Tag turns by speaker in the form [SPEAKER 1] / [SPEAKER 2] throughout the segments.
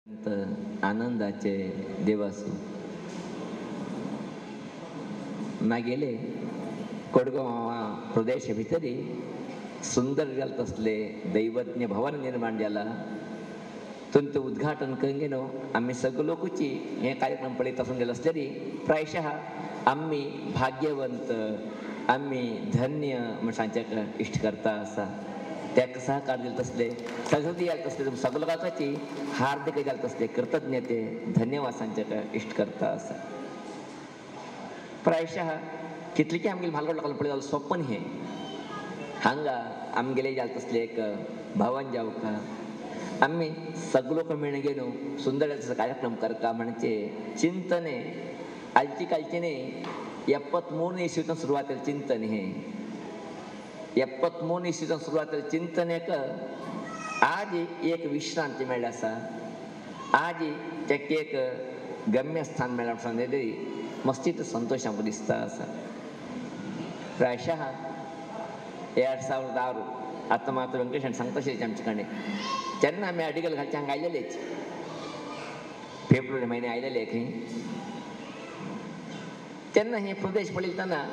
[SPEAKER 1] आनंदाचे दिवस मागेले कोडगाव प्रदेश भितरी सुंदर जात असले दैवज्ञ भवन निर्माण झाला तुमचं उद्घाटन कंगेनो आम्ही सगळं लोकची हे कार्यक्रम पडित असून गेलं असतरी प्रायशः आम्ही भाग्यवंत आम्ही धन्य म्हणून सांच्या इष्ट करता असा त्याक सहकार दिलत असले सगळं यायला असले सगळं लोकांची हार्दिक जात असले कृतज्ञते धन्यवाद सांच्या इष्ट करता असा प्रायशः कितली की आमगे भालगड लोकांना पडले स्वप्न हे हांगा आमगेले जात असले एक भवन जाऊ का आम्ही सगळं लोक मिळून गेलो सुंदर कार्यक्रम करता म्हणजे चिंतने आजची कालचीने 73 इसवीतून सुरुवात चिंतन हे 73 इसवीतून सुरुवात चिंतन एक आज एक विश्रांती मेळ्ळा असा आज त्याक एक गम्यस्थान मेळ्ळा सांगलेली मस्तीत संतोष आमकां दिसता असा प्रायशः 2006 आता मात्र व्यंकटेश सांगता आशिल्ले आमचे कडेन तेन्ना आमी आर्टिकल घालचे हांगा आयलेलेच फेब्रुवारी म्हयने आयलेले खंय तेन्ना हे प्रदेश पळयतना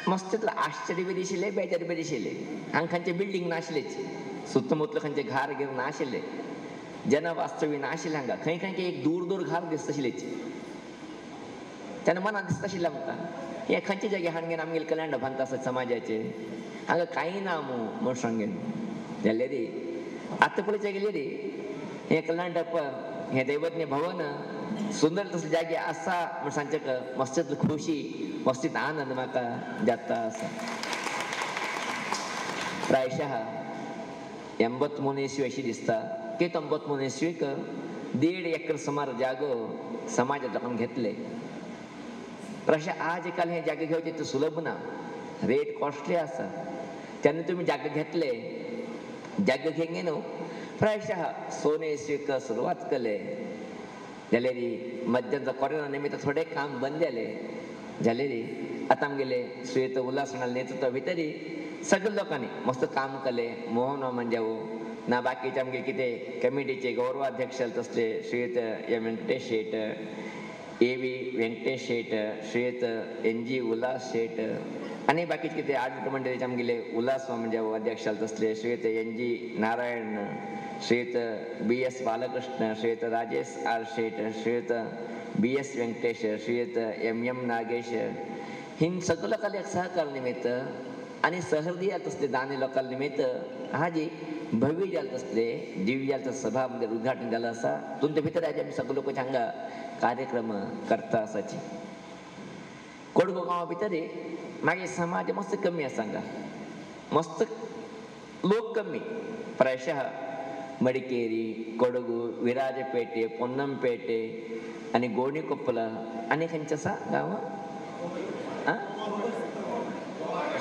[SPEAKER 1] मस्त आश्चर्य बी दिशिल्ले बेजार बी दिशिल्ले हांगा खंयचे बिल्डींग नाशिल्लेच सुत्तमुतल खंयचे घार गिर नाशिल्ले जनवास्तवी नाशिल्ले हांगा खंय खंय एक दूर दूर घार दिसता आशिल्लेच तेन्ना मनांत दिसता आशिल्लें आमकां हे खंयचे जागे हांगेन आमगेले कल्याण बांदता आसत समाजाचे हांगा कांय ना म्हूण सांगेन जाल्यार आतां पळयचे गेले रे हे कल्याण हे दैवज्ञ भवन सुंदर तसले जागे आसा म्हूण सांगचे मस्तीत खुशी मस्तीत आनंद म्हाका जाता आसा प्रायशः 83 इसवी अशी दिसता की 93 इसवीक 1.5 एकर सुमार जागो समाजात लोकांनी घेतले प्रायशः आज काल हे जागे घेवचे ते सुलभ ना रेट कॉस्टली आसा तेन्ना तुमी जागे घेतले जागे घेंगे न्हू प्रायशः 16 इसवीक सुरवात केले जाल्यार मध्यंतर कोरोना निमित्त थोडे काम बंद जाले जाल्यार आतां आमगेले श्रीयुत उल्हासनाल नेतृत्वा भितरी सगळ्या लोकांनी मस्त काम केले मोहन म्हणजे ना बाकीचे आमगे कितें कमिटीचे गौरवाध्यक्ष तसले श्रीयुत एम व्यंकटेश शेट AV व्यंकटेश शेट श्रीयुत NG उल्हास शेट आनी बाकीचे कितें आडीट मंडळीचे आमगेले उल्हास म्हणजे अध्यक्ष तसले श्रीयुत NG नारायण श्रीयुत BS बालकृष्ण श्रीयुत राजेश R शेट श्रीयुत BS व्यंकटेश श्रीयुत MM नागेश हिन सगळं लोकांनी सहकार निमित्त आणि सहृदय असले दानी लोकांना निमित्त हाजी भव्य जात असले दिव्य जात सभा मध्ये उद्घाटन झालं असा तुमच्या भितर आज आम्ही सगळे लोक हांगा कार्यक्रम करता आसाची कोडगाव गांवा भितर मागे समाज मस्त कमी आसा हांगा मस्त लोक कमी प्रायशः मडिकेरी कोडगू विराजपेटे पोन्नमपेटे आणि गोणीಕೊಪ್ಪಲ आणि खंयचे आसा गांव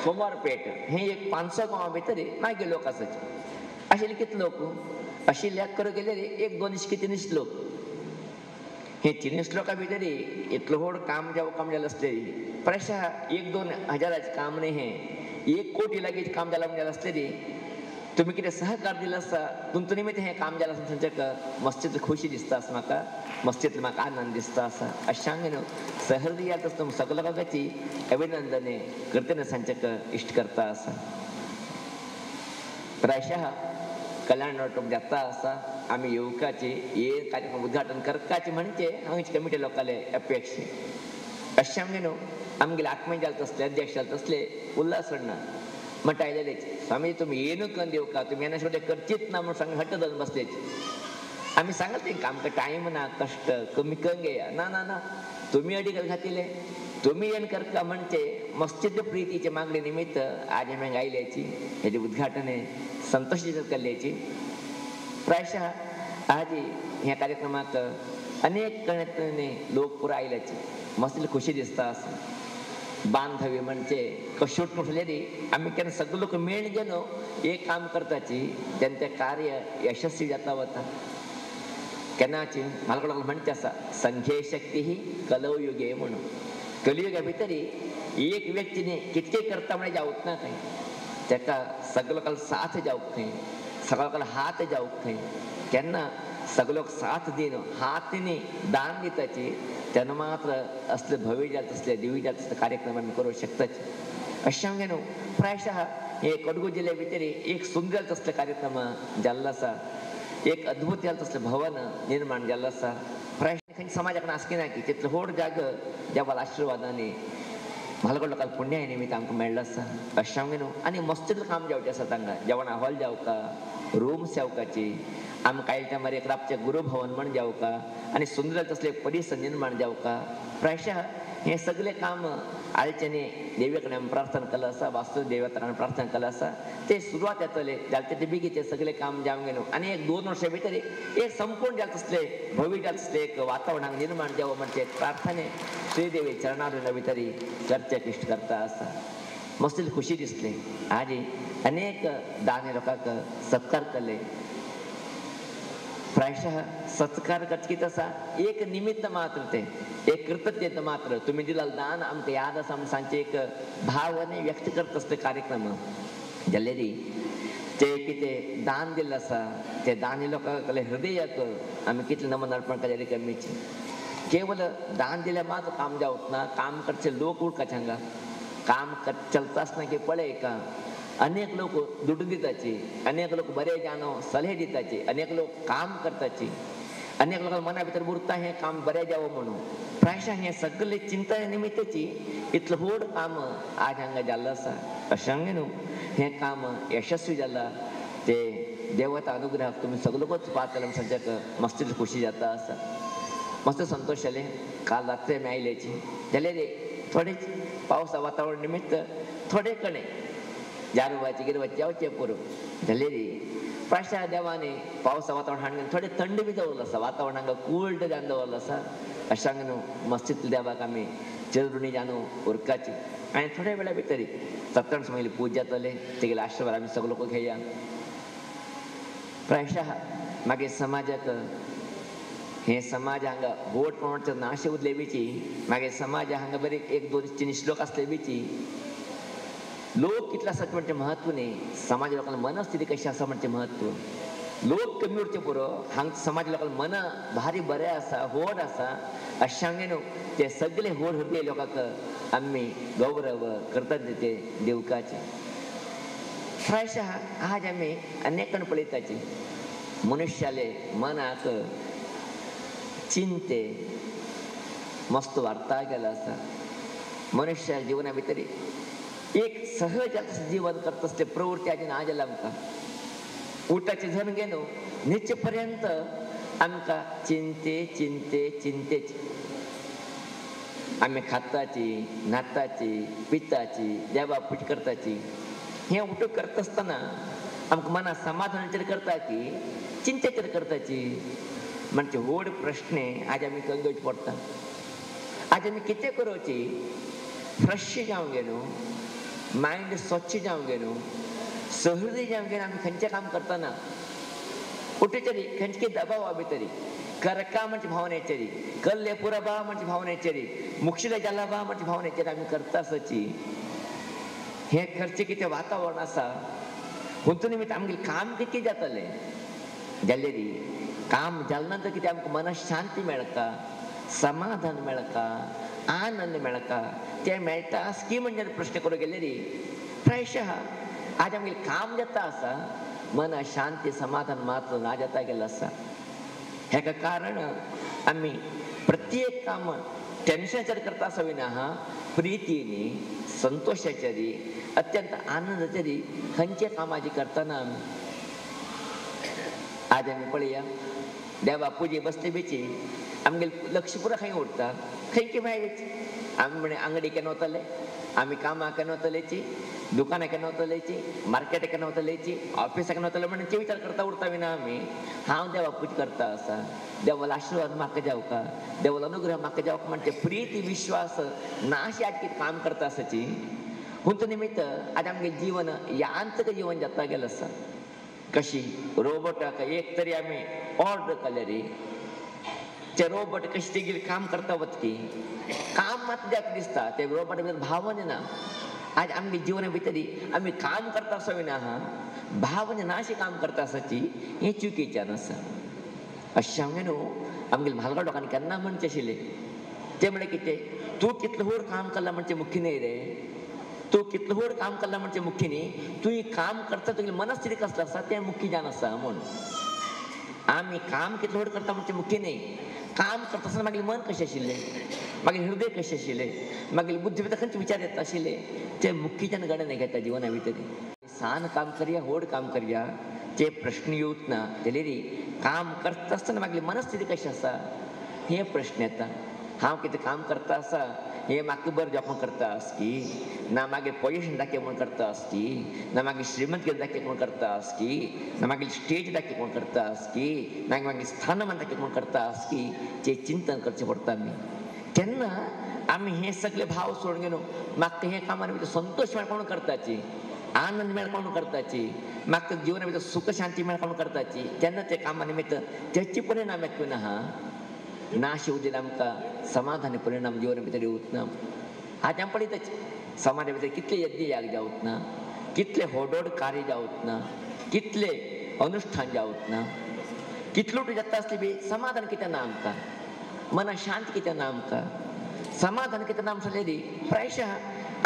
[SPEAKER 1] सोमवारपेट हे एक 500 गांवा भितर मागे लोक आसाचे आशिल्ले कितले लोक आशिल्ले करू गेले एक 200 की 300 लोक हे 300 लोकां भितर इतलो व्हड काम जालें आसलें प्रायशः 1-2 हजाराचें काम न्ही हें 1 कोटी लागीं काम जालें आसलें तुम्ही कितें सहकार दिला आसा तुमचे निमित्त हें काम जालें आसा तांच्या मस्तीत खुशी दिसता आसा म्हाका मस्तीत म्हाका आनंद दिसता आसा अशें सांगून सहृदयात आसता सगळ्या लोकांची अभिनंदने कृतज्ञ सांच्याक इश्ट करता आसा प्रायशः कल्याण वांटप जाता आसा आमी येवकाची हे कार्यक्रम उद्घाटन करपाचे म्हणजे हांगचे कमिटी लोकांले अपेक्षा अशें सांगून आमगेले आत्मे जाले तसले अध्यक्ष जाले तसले उल्हास अण्णा म्हणटा आयलेले स्वामी तुम्ही येणू करून देऊ का तुम्ही येण्या शेवटी करचीत ना म्हणून सांगून हट्ट धरून बसलेच आम्ही सांगत तेंका आमकां टायम ना कष्ट कमी कंगे ना ना ना तुम्ही अडिकल घातिले तुम्ही येण करता म्हणजे मस्तीत प्रीतीचे मागणी निमित्त आज आमी आयल्याची हेजे उद्घाटन संतोष केल्ल्याची प्रायशः आज ह्या कार्यक्रमाक अनेक कणतने लोक पुरो आयल्याचे मस्त खुशी दिसता आसा बांधवी म्हणजे कशोट म्हटलेली आम्ही केन्ना सगळे लोक मेळ गेलो एक काम करताची त्यांचे कार्य यशस्वी जाता वता केन्नाची म्हाका म्हणचे आसा संघे शक्ती ही कलयुगे म्हणून कलियुगा भितर एक व्यक्तीने कितके करता म्हणजे जावत ना खंय ताका सगळे लोकांना साथ जावंक खंय सगळ्या लोकांना हात जावंक खंय केन्ना सगळं लोक साथ दिन हातीने दान दिताची त्यानं मात्र असले भव्य जात असले दिव्य जात असले कार्यक्रम आम्ही करू शकताच अशांगेनो प्रायशः हे कोडगू जिल्ह्या भितरी एक सुंदर असले कार्यक्रम जाल्लो आसा एक अद्भुत जाल्लो असले भवन निर्माण जाल्लो आसा प्रायशः समाजाकडे आसकी ना की तितलो व्हड जागो देवाला आशिर्वादांनी म्हालगड लोकांक पुण्या निमित्त आमकां मेळ्ळो आसा अशांगे न्हू आनी मस्तीतलें काम जावचें आसा तांकां जेवणा हॉल जावका रूम्स जावपाची आमकां कायल्या टायमार एक रातचें गुरू भवन म्हण जावका आनी सुंदर तसले परिसर निर्माण जावका प्रायशः हे सगळे काम आयच्यानी देवे कडेन आमी प्रार्थना केलो आसा वास्तू देवताकडे प्रार्थना केलो आसा ते सुरवात येतले जाल्यार ते बेगीन ते सगळे काम जावंक न्हू आनी एक 2 वर्सां भितर एक संपूर्ण जाता तसले भव्य जाता तसले एक वातावरणाक निर्माण जावं म्हणजे प्रार्थने श्रीदेवी चरणां भितर चर्चा इश्ट करता आसा मस्त खुशी दिसली आजी अनेक दानी लोकांक सत्कार केले प्रायशः सत्कार करचे आसा एक निमित्त मात्र ते एक कृतज्ञता मात्र तुम्ही दिलेलं दान आमकां याद आसा म्हूण सांचे एक भावने व्यक्त करता असले कार्यक्रम जाल्यार ते कितें दान दिल्लें आसा ते दानी लोकांक हृदयाक आमी कितलें नमन अर्पण केलें कमीचे केवल दान दिले मात्र काम जावत ना काम करचे लोक उडकाचे हांगा काम चलता आसतना की पळय का अनेक लोक दुडू दिताची अनेक लोक बरे जानो सल्हे दिताची अनेक लोक काम करताची अनेक लोकांक मना भितर उरता हें काम बरें जावं म्हणून प्रायशः हें सगळे चिंता निमित्ताची इतलें व्हड काम आज हांगा जाल्लें आसा अशांगे न्हू हें काम यशस्वी जालां ते देवता अनुग्रहाक तुमी सगळोच पावतले सद्याक मस्त खुशी जाता आसा मस्त संतोश जालें काल रात्री आमी आयल्याची जाल्यार थोडे पावसा वातावरण निमित्त थोडे कणे जारवाचे गिरवाचे जावचे पुरो जाल्यार प्रायशः देवानी पावसा वातावरण हाडून थोडे थंड बी दवरलो आसा वातावरण हांगा कूल्ड जावन दवरलो आसा अशांग न्हू मस्तीत देवाक आमी चिरडुणी जानू उरकाची आनी थोड्या वेळा भितर सत्संग समयली पूजा जातले तेगेले आशिर्वाद आमी सगळे लोक घेया प्रायशः मागीर समाजाक हे समाज हांगा वोट प्रमाणाचो नाशे उरले बीची मागीर समाज हांगा बरे 1-2 श्लोक असले बीची लोक कितले आसात म्हणजे महत्व न्ही समाज लोकांना मनस्थिती कशी आसा म्हणजे महत्व लोक कमी उरचे पुरो हांगा समाज लोकांना मन भारी बरें आसा व्हड आसा अशांगे न्हू ते सगळे व्हड हृदय लोकांक आमी गौरव कृतज्ञते दिवपाचे प्रायशः आज आमी अनेक कण पळयताची मनुश्याले मनाक चिंते मस्त वाडता गेला आसा मनुष्या जिवना भितर एक सहज जीवन करता असले प्रवृत्ती आजी ना जाल्या आमकां उठाचे झण गेलो न्हिदचे पर्यंत आमकां चिंतेची आमी खाताची न्हाताची पिताची देवा पुजा करताची हें उठूक करता आसतना आमकां मना समाधानाचेर करता की चिंतेचेर करताची म्हणजे व्हड प्रश्न आज आमी घेवचे पडटा आज आमी कितें करची फ्रेश जावंक गेलो मायंड स्वच्छ जावंक गेलो सहृदय जावंक गेलो आमी खंयचें काम करतना कुठेतरी खंयचे दबाव भितरी करका म्हणजे भावनेचेरी कल्ले पुरबा म्हणजे भावनेचेरी मुक्षिले जाला बा म्हणजे भावनेचेर आमी करता आसची हे खर्चे कितें वातावरण आसा हुंतू निमित्त आमगेलें काम कितें जातलें जाल्यार काम जाले नंतर कितें आमकां मनाक शांती मेळका समाधान मेळका आनंद मेळका ते मेळटा की म्हणजे प्रश्न करूं गेल्यार प्रायशः आज आमगेलें काम जाता आसा मना शांती समाधान मात्र ना जाता गेलें आसा हेका कारण आमी प्रत्येक काम टेन्शनाचेर करता आसा विना प्रितीनी संतोषाचेरी अत्यंत आनंदाचेरी खंयचे कामाची करतना आमी आज आमी पळया देवा पुजे बसले बेची आमगेलें लक्ष पुरो खंय उरता खंयचे मेळ्ळेची आमी म्हणे अंगडी केन्ना वतले आमी कामां केन्ना वतलेची दुकानां केन्ना वतलेची मार्केटां केन्ना वतलेची ऑफिसां केन्ना वतले म्हणून विचार करता उरता विना आमी हांव देवा पुजा करता आसा देवालो आशिर्वाद म्हाका जावका देवालो अनुग्रह म्हाका जावका म्हणजे प्रीती विश्वास नाशी आज कितें काम करता आसाची हुंतू निमित्त आज आमगेलें जीवन यांत्रिक जीवन जाता गेलें आसा कशी रोबोटाक एक तरी आमी ऑर्डर केल्यार ते रोबोट कशी तेगेलें काम करता वतकी काम मात्र जाता दिसता ते रोबोटा भितर भावना ना आज आमगे जिवना भितर आमी काम करता आसा विना भावना नाशी काम करता आसाची हें चुकीचें आसा अशें न्हू आमगेले म्हालगड लोकांनी केन्ना म्हणचे आशिल्ले ते म्हळ्यार कितें तूं कितलें व्हड काम केलां म्हणजे मुख्य न्ही रे तूं कितलें व्हड काम केलां म्हणजे मुख्य न्ही तूं काम करता तुगे मनस्थिती कसलो आसा तें मुख्य जावन आसा म्हूण आमी काम कितलें व्हड करता म्हणजे मुख्य न्ही काम करता आसतना मागीर मन कशें आशिल्लें मागीर हृदय कशें आशिल्लें मागीर बुद्धी भितर खंयचे विचार येता आशिल्ले ते मुख्यच्यान घडोवन घेता जिवना भितर सान काम करया व्हड काम करया ते प्रश्न येवच ना जाल्यार काम करता आसतना मागीर मनस्थिती कशी आसा हे प्रश्न येता हांव कितें काम करता आसा हे म्हाका बरें जावपाक करता आसकी ना मागीर पयशे दाखय म्हूण करता आसकी ना मागीर श्रीमंत दाखय म्हूण करता आसकी ना मागीर स्टेज दाखय म्हूण करता आसकी ना मागीर स्थानमान दाखय म्हूण करता आसकी ते चिंतन करचें पडटा आमी तेन्ना आमी हे सगळे भाव सोडून घेवन म्हाका हे कामार भितर संतोष मेळपाक म्हूण करताची आनंद मेळपाक म्हूण करताची म्हाका जिवना भितर सुख शांती मेळपाक म्हूण करताची तेन्ना ते कामा निमित्त तेचे परिणाम येतून आहा नाश येऊ दिला आमकां समाधानी परिणाम जिवना भितर येवच ना आज आमी पळयताच समाजा भितर कितले यज्ञ याग जावच ना कितले व्हड कार्य जावच ना कितले अनुष्ठान जावच ना कितलो जाता आसली बी समाधान कितें ना आमकां मना शांत कितें ना आमकां समाधान कितें ना आमच्या प्रायशः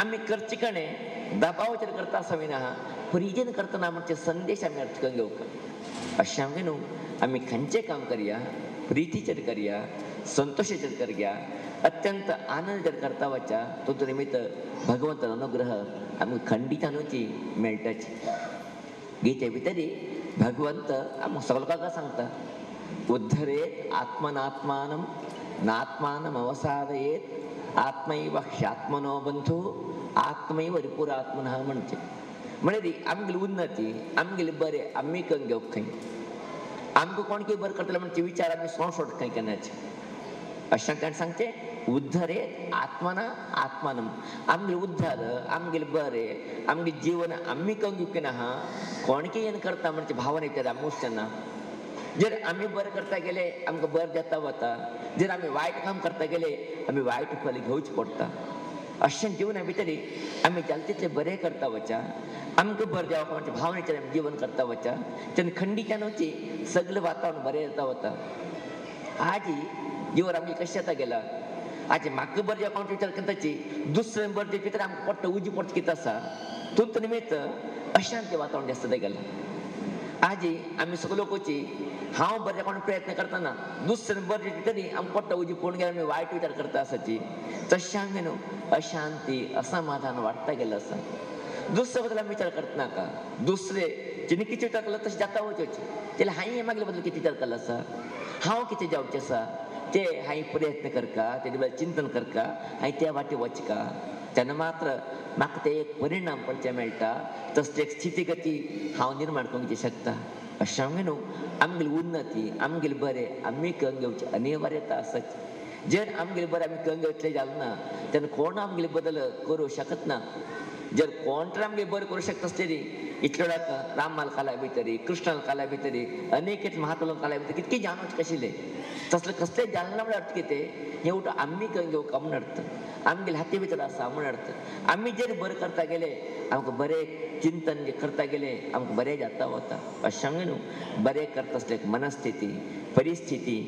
[SPEAKER 1] आमी करचे कणे दबावाचेर करता आसा विना प्रिजेन करतना म्हणजे संदेश आमी अर्थ करून घेवका अशें आमगे न्हू आमी खंयचें काम करया प्रितीचेर करया संतोषाचेर करया अत्यंत आनंदाचेर करता वचा तो निमित्त भगवंताचो अनुग्रह आमकां खंडितानुची मेळटाची गीते भितर भगवंत आमकां सगळ्यांक सांगता उद्धरेत आत्मनात्मानं नात्मानम अवसादयेत आत्मैव ह्यात्मनो बंधू आत्मैव रिपुरात्मनः म्हणचे म्हणजे आमगेली उन्नती आमगेले बरें आमी करून घेवप खंय आमकां कोण कितें बरें करतले म्हणजे विचार आमी सोड खंय केन्नाचे अशें ताणें सांगचें उद्धरेत आत्मना आत्मानम आमगेले उद्धार आमगेले बरें आमगे जीवन आमी करून घेवचे ना कोणकी येन करता म्हणजे भावना विचार आमी उठचेना जर आमी बरें करता गेले आमकां बरें जाता वता जर आमी वायट काम करता गेले आमी वायट फल घेवचें पडटा अशें जिवना भितर आमी जाता तितलें बरें करता वचा आमकां बरें जावपाक म्हणजे भावनेचेर आमी जीवन करता वचा तेन्ना खंडीच्यान वची सगळें वातावरण बरें जाता वता आज जीवन आमी कशें जाता गेला आज म्हाका बरें जावपाक विचार करताची दुसरें बरें जावचे भितर आमकां पडटा उजी पडटा कितें आसा तुमचे निमित्त अशांत वातावरण जास्त जाता गेलां आज आमी सगळे लोकांची हांव बरें जावपाक प्रयत्न करतना दुसरें बरें जावचे भितर आमकां पडटा उजी पडून गेल्यार आमी वायट विचार करता आसाची तशें आमी न्हू अशांती असमाधान वाडटा गेलें आसा दुसरे बद्दल आमी विचार करता नाका दुसरे जेणे कितें विचार केला तशें जाता वचचें जाल्यार हांवें मागले बद्दल कितें विचार केला आसा हांव कितें जावचें आसा ते हांवें प्रयत्न करका तेजे बद्दल चिंतन करका हांवें त्या वाटे वचका तेन्ना मात्र म्हाका ते एक परिणाम पडचे मेळटा तसली एक स्थिती गती हांव निर्माण करूंक शकता अशें आमगे न्हू आमगेली उन्नती आमगेले बरें आमी करून घेवचें अनिवार्यता आसाच जर आमगेले बरें आमी करून घेतलें जालें ना तेन्ना कोण आमगेले बदल करूं शकत ना जर कोण तर आमगे बरें करूं शकता आसलेली इतले रामाल काला भितर कृष्णाल काला भितर अनेक महात्मा काला भितर कितकें जानवचें आशिल्लें तसलें कसलें जालें ना म्हणल्यार अर्थ कितें हें उठ आमी करून घेवका म्हण अर्थ आमगेले हाती भितर आसा म्हण अर्थ आमी जर बरें करता गेले आमकां बरें चिंतन करता गेले आमकां बरें जाता वता अशें न्हू बरें करता आसले मनस्थिती परिस्थिती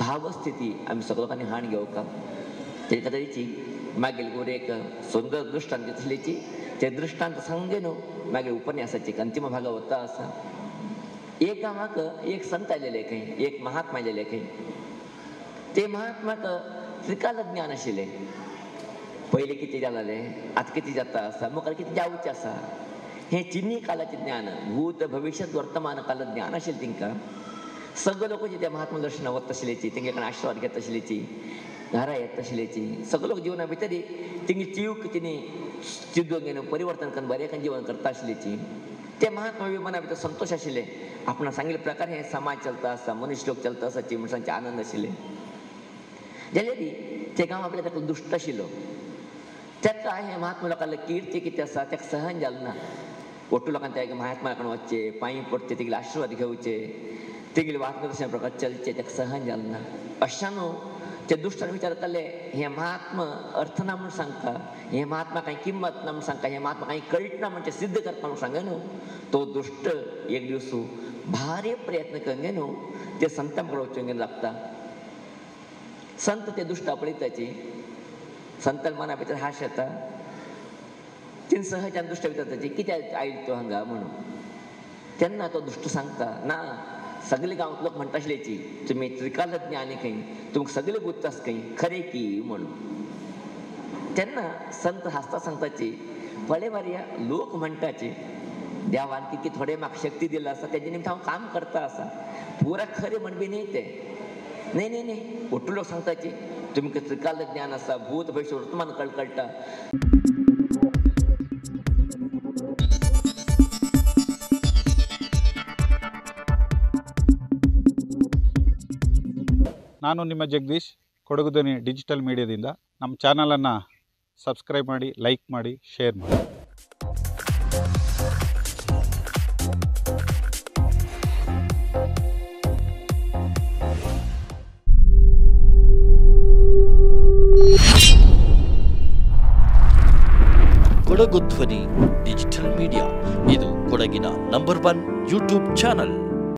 [SPEAKER 1] भावस्थिती आमी सगळो लोकांनी हाण घेवका ते खातीरची मागील गोर एक सुंदर दृश्टांत दिसलेची ते दृश्टांत सांगे न्हू मागीर उपन्यासाची अंतिम भाग वता आसा एक गांवाक एक संत आयलेले खंय एक महात्मा आयलेले खंय ते महात्माक त्रिकाल ज्ञान आशिल्लें पयलीं कितें जालें आतां कितें जाता आसा मुखार कितें जावचें आसा हें चिनी कालाचें ज्ञान भूत भविष्यत वर्तमान काल ज्ञान आशिल्लें तिंकां सगळे लोक त्या महात्मा दर्शना वता आशिल्लीची तेंगे कडेन आशिर्वाद घेता आशिल्लीची घरा येता आशिल्लीची सगळे लोक जिवना भितर तेंगे चिवक तिणी चिंतून घेवन परिवर्तन करून बरें जिवन करता आशिल्लीची ते महात्मा मना भितर संतोश आशिल्ले आपण सांगिल्ले प्रकार हे समाज चलता आसा मनुश्य लोक चलता आसाची म्हण सांगचे आनंद आशिल्ले जाल्यार ते गांव आपल्या ताका दुश्ट आशिल्लो ताका हे महात्मा लोकांले किर्ती कितें आसा ताका सहन जालें ना ओट्टू लोकांनी त्या महात्मा कडेन वचचे पांय पडचे तेगेले आशिर्वाद घेवचे तेगेले वाटदर्शन प्रकार चलचे ताका सहन जालें ना अशा न्हू ते दुष्टान विचारताले हे महात्मा अर्थ ना म्हणून सांगता, हे महात्मा काही किंमत ना म्हणून सांगता, हे महात्मा काही कळना म्हणजे सिद्ध करता म्हणून सांगा न्हू. तो दुष्ट एक दिवस भारी प्रयत्न कंगे न्हू ते संतांकडे वचूंगे लागता. संत ते दुष्ट आपळिताची संतान मना भितर हाश येता. तीन सहजान दुष्ट विचारताची कित्याक आयलो तो हांगा म्हणून. तेन्ना तो दुष्ट सांगता ना सगळे गांवांत लोक म्हणटा आसलेची तुमी त्रिकालज्ञ आनी खंय तुमकां सगळे गुत्तास खंय खरें की म्हणून. तेन्ना संत हासता सांगताची पळे मारया लोक म्हणटाचे देवान कितकी थोडे म्हाका शक्ती दिला आसा तेजे निमतान हांव काम करता आसा पुरा खरें म्हण बी न्ही ते. न्ही न्ही न्ही ओट्टू लोक सांगताचे तुमकां त्रिकाल ज्ञान आसा भूत भविष्य वर्तमान कळटा.
[SPEAKER 2] ನಾನು ನಿಮ್ಮ ಜಗದೀಶ್, ಕೊಡಗು ಧ್ವನಿ ಡಿಜಿಟಲ್ ಮೀಡಿಯಾದಿಂದ. ನಮ್ಮ ಚಾನಲನ್ನು ಸಬ್ಸ್ಕ್ರೈಬ್ ಮಾಡಿ, ಲೈಕ್ ಮಾಡಿ, ಶೇರ್ ಮಾಡಿ.
[SPEAKER 3] ಕೊಡಗು ಧ್ವನಿ ಡಿಜಿಟಲ್ ಮೀಡಿಯಾ ಇದು ಕೊಡಗಿನ ನಂಬರ್ 1 ಯೂಟ್ಯೂಬ್ ಚಾನಲ್.